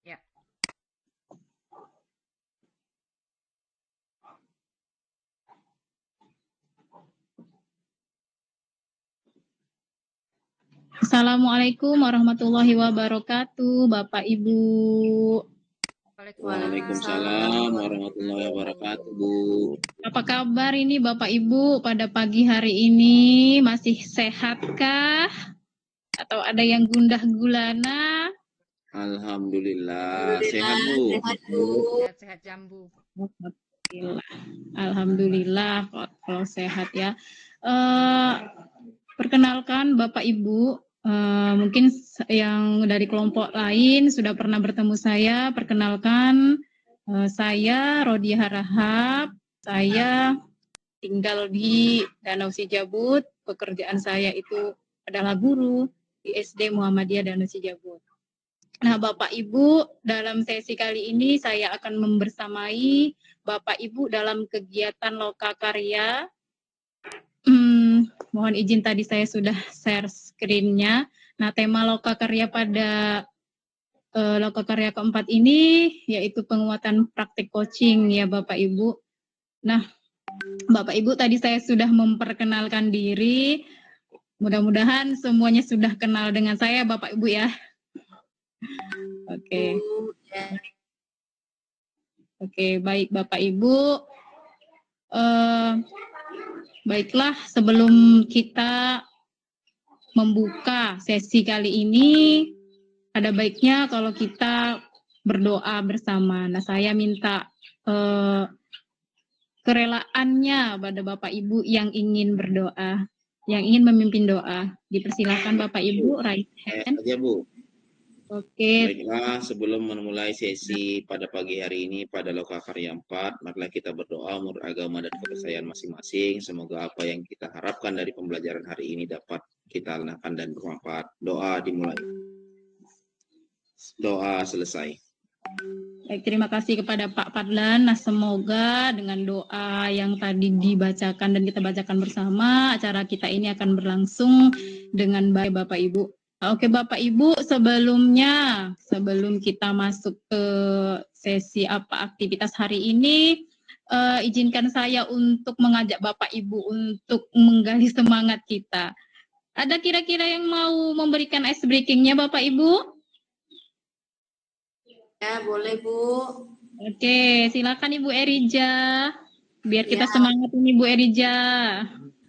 Ya. Assalamualaikum warahmatullahi wabarakatuh, Bapak Ibu. Waalaikumsalam warahmatullahi wabarakatuh, Bu. Apa kabar ini Bapak Ibu pada pagi hari ini? Masih sehatkah? Atau ada yang gundah gulana? Alhamdulillah, sehat, Bu. Sehat jambu. Alhamdulillah. Alhamdulillah kalau sehat ya. Perkenalkan Bapak Ibu, mungkin yang dari kelompok lain sudah pernah bertemu saya. Perkenalkan, saya Rodia Harahap. Saya tinggal di Danau Sijabut. Pekerjaan saya itu adalah guru di SD Muhammadiyah Danau Sijabut. Nah, Bapak Ibu, dalam sesi kali ini saya akan membersamai Bapak Ibu dalam kegiatan Lokakarya. Mohon izin tadi saya sudah share screen-nya. Nah, tema Lokakarya pada Lokakarya keempat ini yaitu penguatan praktik coaching ya Bapak Ibu. Nah, Bapak Ibu tadi saya sudah memperkenalkan diri. Mudah-mudahan semuanya sudah kenal dengan saya Bapak Ibu ya. Oke. Oke, baik Bapak Ibu. Baiklah, sebelum kita membuka sesi kali ini, ada baiknya kalau kita berdoa bersama. Nah, saya minta kerelaannya pada Bapak Ibu yang ingin berdoa, yang ingin memimpin doa. Dipersilakan Bapak Ibu, raise hand. Aja, Bu. Oke. Baiklah, sebelum memulai sesi pada pagi hari ini pada Lokakarya 4, marilah kita berdoa menurut agama dan kepercayaan masing-masing. Semoga apa yang kita harapkan dari pembelajaran hari ini dapat kita lakukan dan bermanfaat. Doa dimulai. Doa selesai. Baik, terima kasih kepada Pak Fadlan. Nah, semoga dengan doa yang tadi dibacakan dan kita bacakan bersama, acara kita ini akan berlangsung dengan baik Bapak Ibu. Oke Bapak Ibu, sebelum kita masuk ke sesi apa aktivitas hari ini, izinkan saya untuk mengajak Bapak Ibu untuk menggali semangat kita. Ada kira-kira yang mau memberikan ice breaking-nya Bapak Ibu? Ya, boleh Bu. Oke, silakan Ibu Erija. Biar kita semangat ini Bu Erija.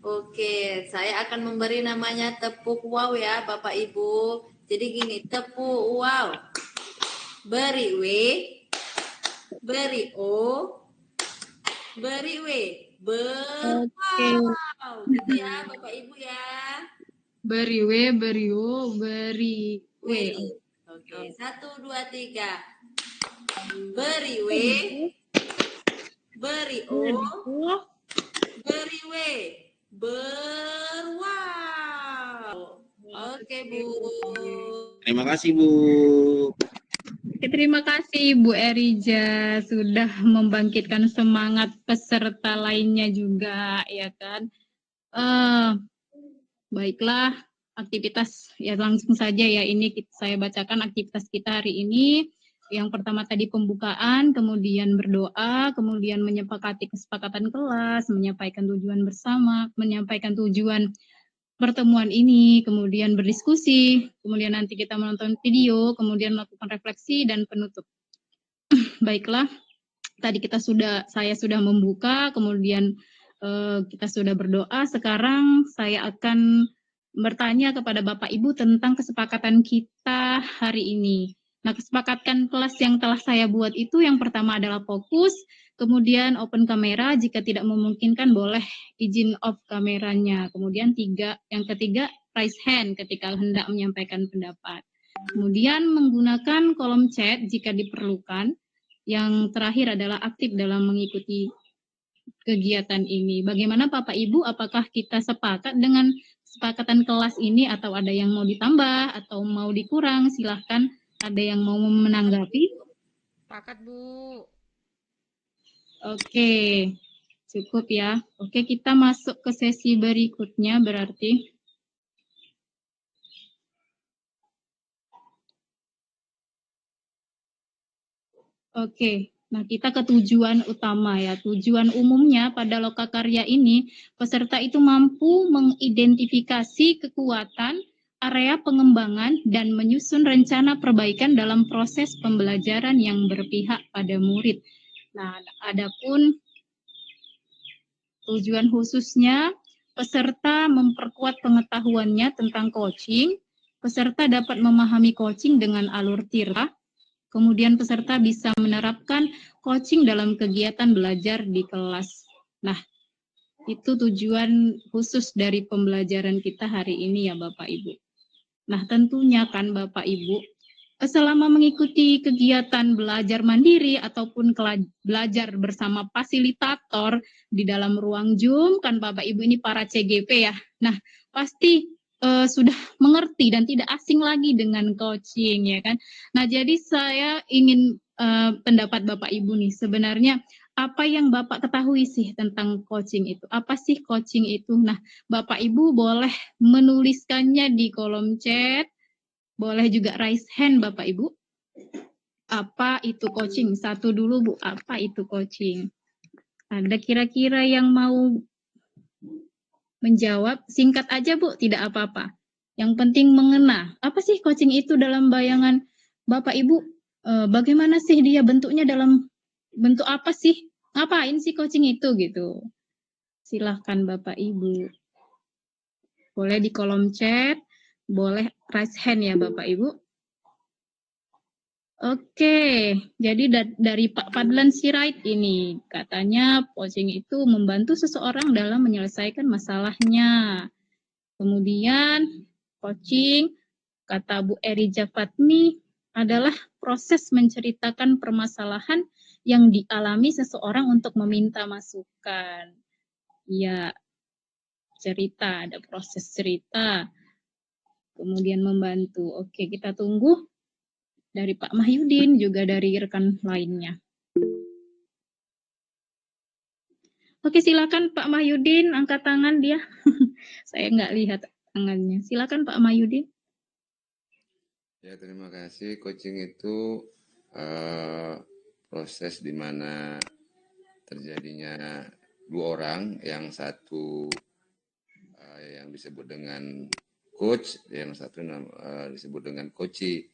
Oke, saya akan memberi namanya tepuk wow ya Bapak Ibu. Jadi gini, tepuk wow. Beri W, beri O, beri W. Wow. Gitu ya Bapak Ibu ya. Beri W, beri O, beri W. Oke, 1, 2, 3. Beri W, beri O, beri W. Berwow. Oke Bu. Terima kasih, Bu. Oke, terima kasih Bu Erija sudah membangkitkan semangat peserta lainnya juga, ya kan. Baiklah, aktivitas ya langsung saja ya ini saya bacakan aktivitas kita hari ini. Yang pertama tadi pembukaan, kemudian berdoa, kemudian menyepakati kesepakatan kelas, menyampaikan tujuan bersama, menyampaikan tujuan pertemuan ini, kemudian berdiskusi, kemudian nanti kita menonton video, kemudian melakukan refleksi dan penutup. Baiklah, tadi saya sudah membuka, kemudian kita sudah berdoa. Sekarang saya akan bertanya kepada Bapak Ibu tentang kesepakatan kita hari ini. Nah, kesepakatan kelas yang telah saya buat itu yang pertama adalah fokus, kemudian open kamera, jika tidak memungkinkan boleh izin off kameranya. Kemudian yang ketiga raise hand ketika hendak menyampaikan pendapat. Kemudian menggunakan kolom chat jika diperlukan. Yang terakhir adalah aktif dalam mengikuti kegiatan ini. Bagaimana Bapak Ibu, apakah kita sepakat dengan kesepakatan kelas ini atau ada yang mau ditambah atau mau dikurang? Silahkan, ada yang mau menanggapi? Sepakat Bu. Oke, cukup ya. Oke, kita masuk ke sesi berikutnya berarti. Oke, nah kita ke tujuan utama ya. Tujuan umumnya pada lokakarya ini, peserta itu mampu mengidentifikasi kekuatan, area pengembangan, dan menyusun rencana perbaikan dalam proses pembelajaran yang berpihak pada murid. Nah, adapun tujuan khususnya, peserta memperkuat pengetahuannya tentang coaching, peserta dapat memahami coaching dengan alur tirta. Kemudian peserta bisa menerapkan coaching dalam kegiatan belajar di kelas. Nah, itu tujuan khusus dari pembelajaran kita hari ini ya Bapak Ibu. Nah, tentunya kan Bapak Ibu, selama mengikuti kegiatan belajar mandiri ataupun belajar bersama fasilitator di dalam ruang Zoom, kan Bapak Ibu ini para CGP ya. Nah, pasti sudah mengerti dan tidak asing lagi dengan coaching ya kan. Nah, jadi saya ingin pendapat Bapak Ibu nih, sebenarnya apa yang Bapak ketahui sih tentang coaching itu? Apa sih coaching itu? Nah, Bapak Ibu boleh menuliskannya di kolom chat, boleh juga raise hand Bapak Ibu. Apa itu coaching? Satu dulu Bu, apa itu coaching? Ada kira-kira yang mau menjawab? Singkat aja Bu, tidak apa-apa. Yang penting mengena. Apa sih coaching itu dalam bayangan Bapak Ibu? Bagaimana sih dia bentuknya, dalam bentuk apa sih? Ngapain sih coaching itu gitu? Silahkan Bapak Ibu. Boleh di kolom chat, boleh raise hand ya Bapak Ibu. Oke, jadi dari Pak Fadlan Sirait ini, katanya coaching itu membantu seseorang dalam menyelesaikan masalahnya. Kemudian coaching, kata Bu Erija Fatmi, adalah proses menceritakan permasalahan yang dialami seseorang untuk meminta masukan. Ya, cerita, ada proses cerita. Kemudian membantu. Oke, kita tunggu dari Pak Mahyudin, juga dari rekan lainnya. Oke, silakan Pak Mahyudin, angkat tangan dia. Saya nggak lihat tangannya. Silakan Pak Mahyudin. Ya, terima kasih. Coaching itu proses di mana terjadinya dua orang, yang satu yang disebut dengan coach, yang satu disebut dengan coachee.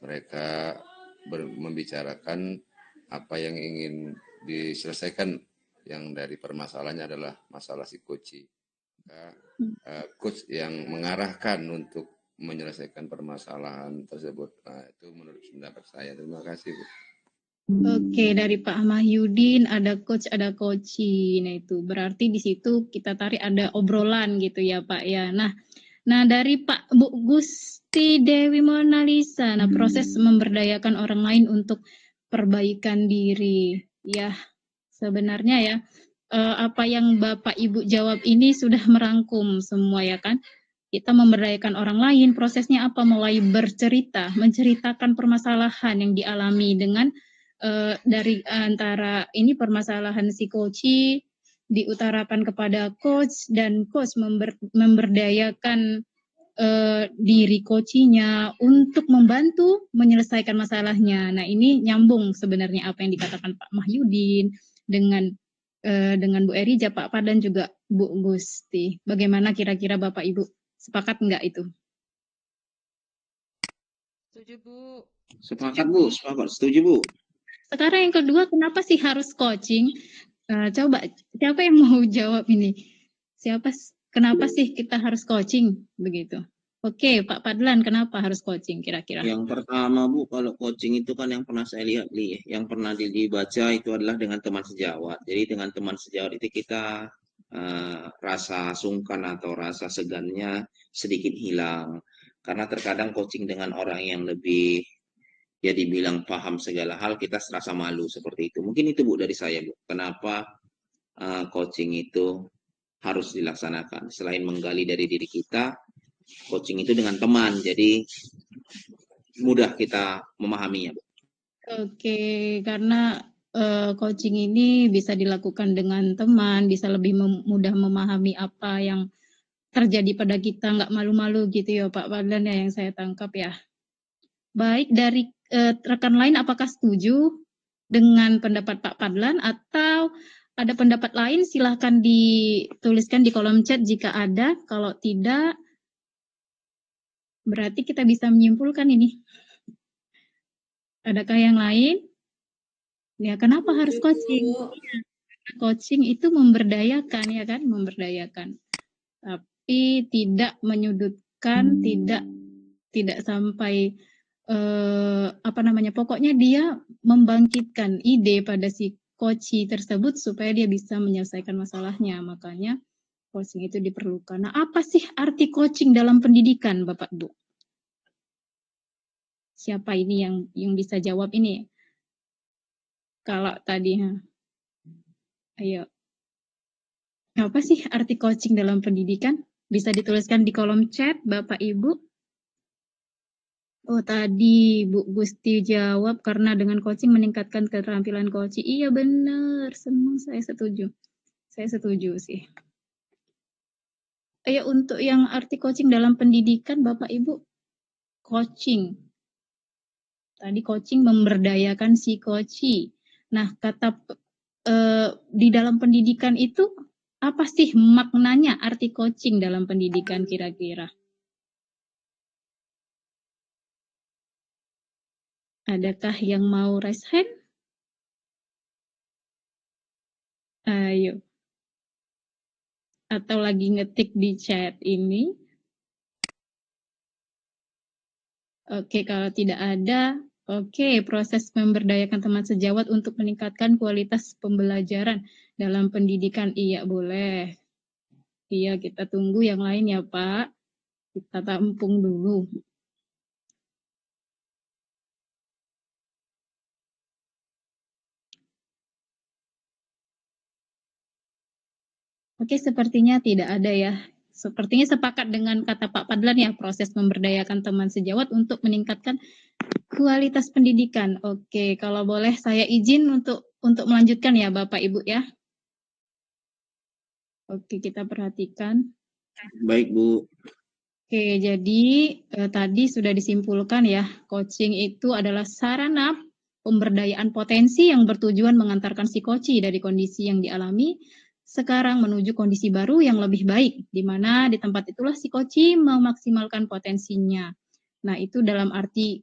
Mereka membicarakan apa yang ingin diselesaikan, yang dari permasalahannya adalah masalah si coachee. Coach yang mengarahkan untuk menyelesaikan permasalahan tersebut. Nah, itu menurut pendapat saya. Terima kasih, Bu. Oke, dari Pak Mahyudin ada coach, ada coachee. Nah, itu berarti di situ kita tarik ada obrolan gitu ya, Pak ya. Nah, dari Pak Bu Gusti Dewi Monalisa, nah proses memberdayakan orang lain untuk perbaikan diri. Ya, sebenarnya ya apa yang Bapak Ibu jawab ini sudah merangkum semua ya kan. Kita memberdayakan orang lain, prosesnya apa? Mulai bercerita, menceritakan permasalahan yang dialami dengan dari antara ini permasalahan si coachee diutarakan kepada coach, dan coach memberdayakan diri coachee-nya untuk membantu menyelesaikan masalahnya. Nah, ini nyambung sebenarnya apa yang dikatakan Pak Mahyudin dengan Bu Erija, Pak Fadlan juga Bu Gusti. Bagaimana kira-kira Bapak Ibu? Sepakat enggak itu? Setuju Bu. Sepakat Bu, sepakat. Setuju Bu. Sekarang yang kedua, kenapa sih harus coaching? Coba, siapa yang mau jawab ini? Kenapa sih kita harus coaching? Begitu. Oke, Pak Fadlan, kenapa harus coaching kira-kira? Yang pertama Bu, kalau coaching itu kan yang pernah saya lihat nih, yang pernah dibaca itu adalah dengan teman sejawat. Jadi dengan teman sejawat itu kita rasa sungkan atau rasa segannya sedikit hilang. Karena terkadang coaching dengan orang yang lebih, ya dibilang paham segala hal, kita serasa malu seperti itu. Mungkin itu Bu dari saya Bu. Kenapa coaching itu harus dilaksanakan? Selain menggali dari diri kita, coaching itu dengan teman, jadi mudah kita memahaminya Bu. Oke, karena coaching ini bisa dilakukan dengan teman, bisa lebih mudah memahami apa yang terjadi pada kita, nggak malu-malu gitu ya Pak Fadlan ya, yang saya tangkap ya. Baik, dari rekan lain apakah setuju dengan pendapat Pak Padlan atau ada pendapat lain? Silahkan dituliskan di kolom chat jika ada. Kalau tidak, berarti kita bisa menyimpulkan ini. Adakah yang lain? Ya, kenapa harus coaching? Bu. Coaching itu memberdayakan, ya kan? Memberdayakan. Tapi tidak menyudutkan, tidak sampai pokoknya dia membangkitkan ide pada si coach tersebut supaya dia bisa menyelesaikan masalahnya. Makanya coaching itu diperlukan. Nah, apa sih arti coaching dalam pendidikan, Bapak Bu? Siapa ini yang bisa jawab ini? Kalau tadi, ayo. Apa sih arti coaching dalam pendidikan? Bisa dituliskan di kolom chat, Bapak Ibu. Oh, tadi Bu Gusti jawab karena dengan coaching meningkatkan keterampilan coaching. Iya benar, senang, saya setuju. Saya setuju sih. Ayo untuk yang arti coaching dalam pendidikan, Bapak Ibu. Coaching. Tadi coaching memberdayakan si coach. Nah, kata di dalam pendidikan itu apa sih maknanya arti coaching dalam pendidikan kira-kira? Adakah yang mau raise hand? Ayo. Atau lagi ngetik di chat ini? Oke, kalau tidak ada, oke, proses memberdayakan teman sejawat untuk meningkatkan kualitas pembelajaran dalam pendidikan. Iya, boleh. Iya, kita tunggu yang lain ya, Pak. Kita tampung dulu. Oke, sepertinya tidak ada ya. Sepertinya sepakat dengan kata Pak Padlan ya, proses memberdayakan teman sejawat untuk meningkatkan kualitas pendidikan. Oke, kalau boleh saya izin untuk melanjutkan ya Bapak Ibu ya. Oke, kita perhatikan. Baik, Bu. Oke, jadi tadi sudah disimpulkan ya, coaching itu adalah sarana pemberdayaan potensi yang bertujuan mengantarkan si coach dari kondisi yang dialami sekarang menuju kondisi baru yang lebih baik, di mana di tempat itulah si coach memaksimalkan potensinya. Nah, itu dalam arti,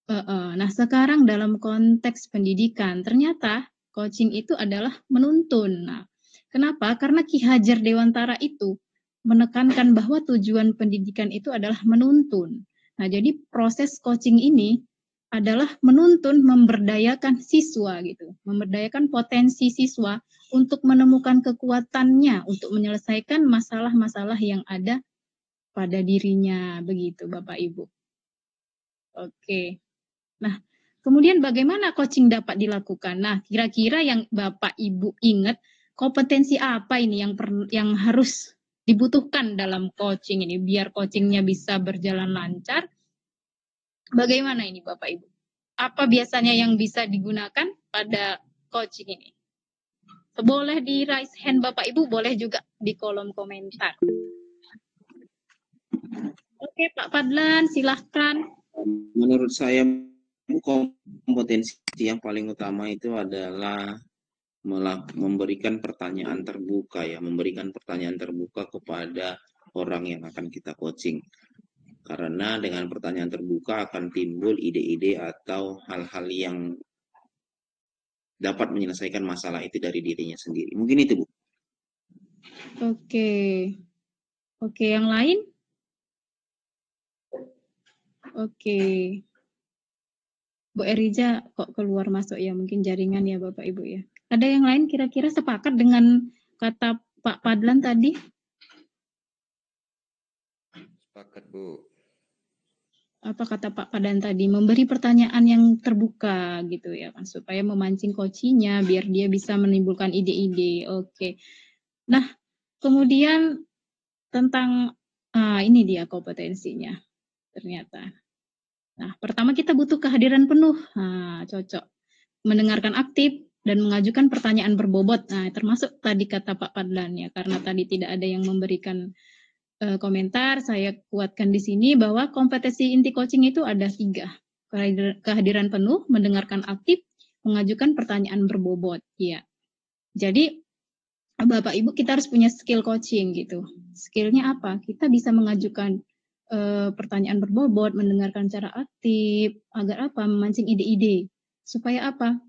nah sekarang dalam konteks pendidikan, ternyata coaching itu adalah menuntun. Nah, kenapa? Karena Ki Hajar Dewantara itu menekankan bahwa tujuan pendidikan itu adalah menuntun. Nah, jadi proses coaching ini adalah menuntun, memberdayakan siswa gitu, memberdayakan potensi siswa untuk menemukan kekuatannya untuk menyelesaikan masalah-masalah yang ada pada dirinya, begitu Bapak Ibu. Oke. Nah, kemudian bagaimana coaching dapat dilakukan? Nah, kira-kira yang Bapak Ibu ingat, kompetensi apa ini yang harus dibutuhkan dalam coaching ini biar coachingnya bisa berjalan lancar? Bagaimana ini Bapak Ibu? Apa biasanya yang bisa digunakan pada coaching ini? Boleh di raise hand Bapak Ibu, boleh juga di kolom komentar. Oke Pak Padlan, silahkan. Menurut saya, Bu, kompetensi yang paling utama itu adalah memberikan pertanyaan terbuka ya, memberikan pertanyaan terbuka kepada orang yang akan kita coaching. Karena dengan pertanyaan terbuka akan timbul ide-ide atau hal-hal yang dapat menyelesaikan masalah itu dari dirinya sendiri. Mungkin itu, Bu. Oke. Oke, yang lain? Oke. Bu Eriza kok keluar masuk ya, mungkin jaringan ya Bapak Ibu ya. Ada yang lain kira-kira sepakat dengan kata Pak Padlan tadi? Sepakat, Bu. Apa kata Pak Padlan tadi? Memberi pertanyaan yang terbuka gitu ya kan, supaya memancing coaching-nya biar dia bisa menimbulkan ide-ide. Oke. Nah, kemudian tentang ini dia kompetensinya ternyata. Nah, pertama kita butuh kehadiran penuh. Nah, cocok. Mendengarkan aktif dan mengajukan pertanyaan berbobot. Nah, termasuk tadi kata Pak Padlan ya, karena tadi tidak ada yang memberikan komentar, saya kuatkan di sini bahwa kompetensi inti coaching itu ada 3. kehadiran penuh, mendengarkan aktif, mengajukan pertanyaan berbobot. Ya. Jadi Bapak Ibu kita harus punya skill coaching gitu. Skillnya apa? Kita bisa mengajukan pertanyaan berbobot, mendengarkan cara aktif, agar apa? Memancing ide-ide. Supaya apa?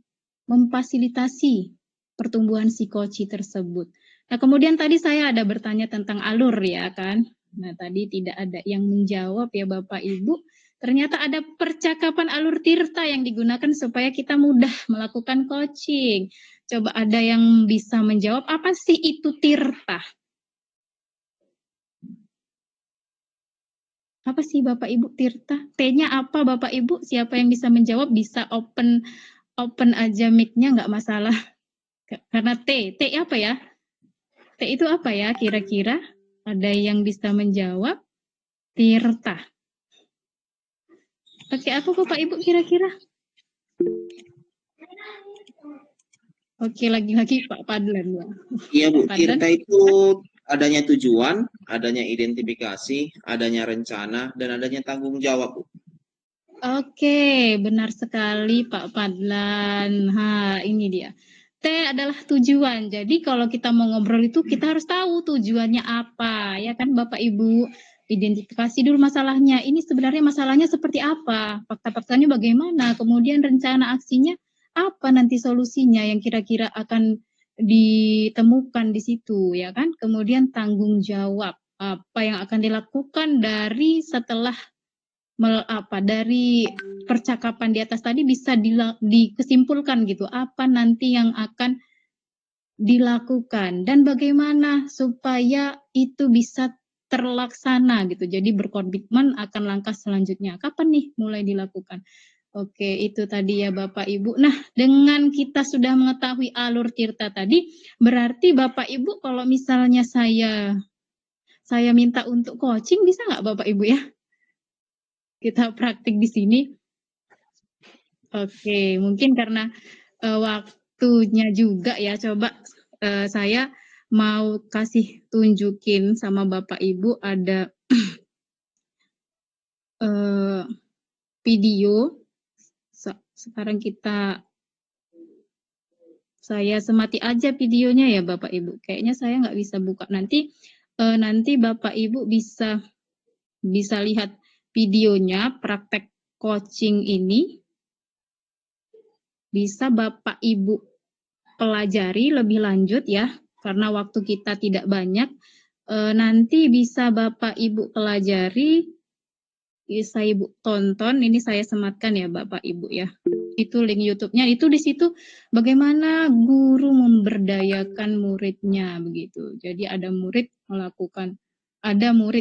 Memfasilitasi pertumbuhan si coach tersebut. Nah, kemudian tadi saya ada bertanya tentang alur ya kan. Nah, tadi tidak ada yang menjawab ya Bapak Ibu. Ternyata ada percakapan alur tirta yang digunakan supaya kita mudah melakukan coaching. Coba ada yang bisa menjawab apa sih itu tirta? Apa sih Bapak Ibu tirta? T-nya apa Bapak Ibu? Siapa yang bisa menjawab bisa open aja mic-nya nggak masalah. Karena T apa ya? T itu apa ya kira-kira? Ada yang bisa menjawab? Tirta. Oke, apa Bapak Ibu kira-kira? Oke, lagi-lagi Pak Padlan ya. Iya Bu, Padlan? tirta itu adanya tujuan, adanya identifikasi, adanya rencana, dan adanya tanggung jawab Bu. Oke, benar sekali Pak Padlan. Ini dia. T adalah tujuan. Jadi kalau kita mau ngobrol itu kita harus tahu tujuannya apa, ya kan Bapak Ibu. Identifikasi dulu masalahnya. Ini sebenarnya masalahnya seperti apa? Fakta-faktanya bagaimana? Kemudian rencana aksinya apa nanti solusinya yang kira-kira akan ditemukan di situ, ya kan? Kemudian tanggung jawab apa yang akan dilakukan dari setelah dari percakapan di atas tadi bisa dikesimpulkan gitu apa nanti yang akan dilakukan dan bagaimana supaya itu bisa terlaksana gitu. Jadi berkomitmen akan langkah selanjutnya. Kapan nih mulai dilakukan? Oke, itu tadi ya Bapak Ibu. Nah, dengan kita sudah mengetahui alur tirta tadi, berarti Bapak Ibu kalau misalnya saya minta untuk coaching bisa nggak Bapak Ibu ya? Kita praktik di sini. Oke, mungkin karena waktunya juga ya, coba saya mau kasih tunjukin sama Bapak Ibu ada video. Sekarang saya semati aja videonya ya Bapak Ibu. Kayaknya saya nggak bisa buka. Nanti Bapak Ibu bisa lihat videonya praktek coaching ini. Bisa Bapak Ibu pelajari lebih lanjut ya, karena waktu kita tidak banyak. Nanti bisa Bapak Ibu pelajari, bisa Ibu tonton. Ini saya sematkan ya Bapak Ibu ya. Itu link YouTube-nya. Itu di situ bagaimana guru memberdayakan muridnya begitu. Jadi ada murid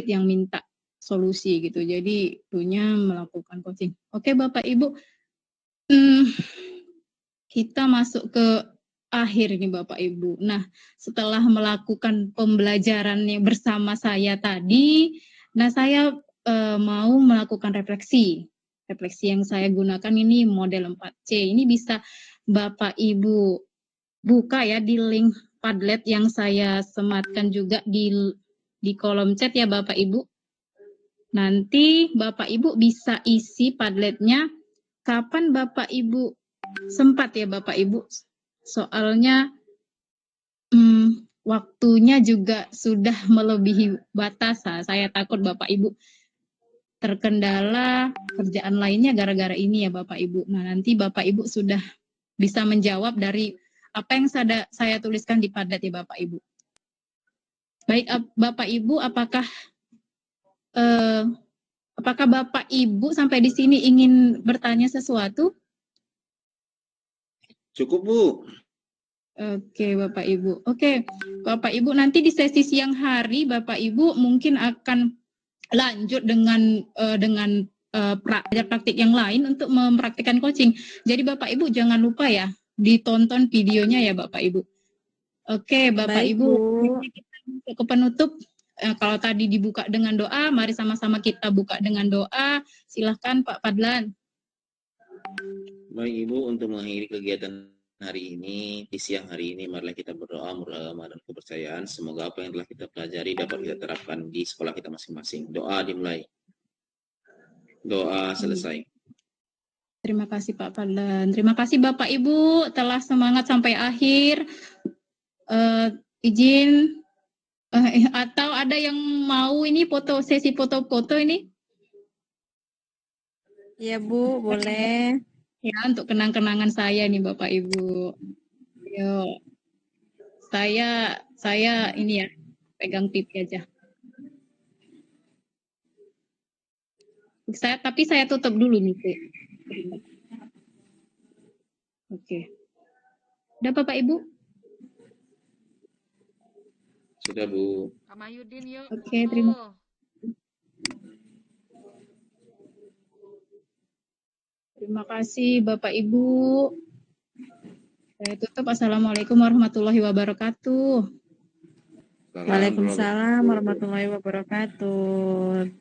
yang minta solusi gitu. Jadi punya melakukan coaching. Oke Bapak Ibu. Kita masuk ke akhir ini Bapak Ibu. Nah, setelah melakukan pembelajaran yang bersama saya tadi, nah saya mau melakukan refleksi. Refleksi yang saya gunakan ini model 4C. Ini bisa Bapak Ibu buka ya di link Padlet yang saya sematkan juga di kolom chat ya Bapak Ibu. Nanti Bapak Ibu bisa isi Padletnya kapan Bapak Ibu sempat ya Bapak Ibu, soalnya waktunya juga sudah melebihi batas. Saya takut Bapak Ibu terkendala kerjaan lainnya gara-gara ini ya Bapak Ibu. Nah nanti Bapak Ibu sudah bisa menjawab dari apa yang saya tuliskan di Padlet ya Bapak Ibu. Baik Bapak Ibu, apakah Bapak Ibu sampai di sini ingin bertanya sesuatu? Cukup Bu. Oke Bapak Ibu. Oke Bapak Ibu, nanti di sesi siang hari Bapak Ibu mungkin akan lanjut dengan praktik yang lain untuk mempraktikkan coaching. Jadi Bapak Ibu jangan lupa ya ditonton videonya ya Bapak Ibu. Oke Bapak Baik, Ibu, Bu. ke penutup. Kalau tadi dibuka dengan doa, mari sama-sama kita buka dengan doa. Silahkan Pak Padlan. Baik Ibu, untuk mengakhiri kegiatan hari ini, di siang hari ini, marilah kita berdoa, beragama dan kepercayaan. Semoga apa yang telah kita pelajari dapat kita terapkan di sekolah kita masing-masing. Doa dimulai. Doa selesai. Terima kasih Pak Fadlan. Terima kasih Bapak Ibu telah semangat sampai akhir. Izin atau ada yang mau ini sesi foto-foto ini? Iya Bu, boleh. Ya, untuk kenang-kenangan saya nih Bapak Ibu. Yuk. Saya ini ya, pegang pipi aja. Tapi saya tutup dulu nih, Bu. Oke. Udah Bapak Ibu? Sudah, Bu. Kak Mahyudin yuk. Oke, foto. Terima kasih Bapak Ibu. Saya tutup. Assalamualaikum warahmatullahi wabarakatuh. Waalaikumsalam warahmatullahi wabarakatuh.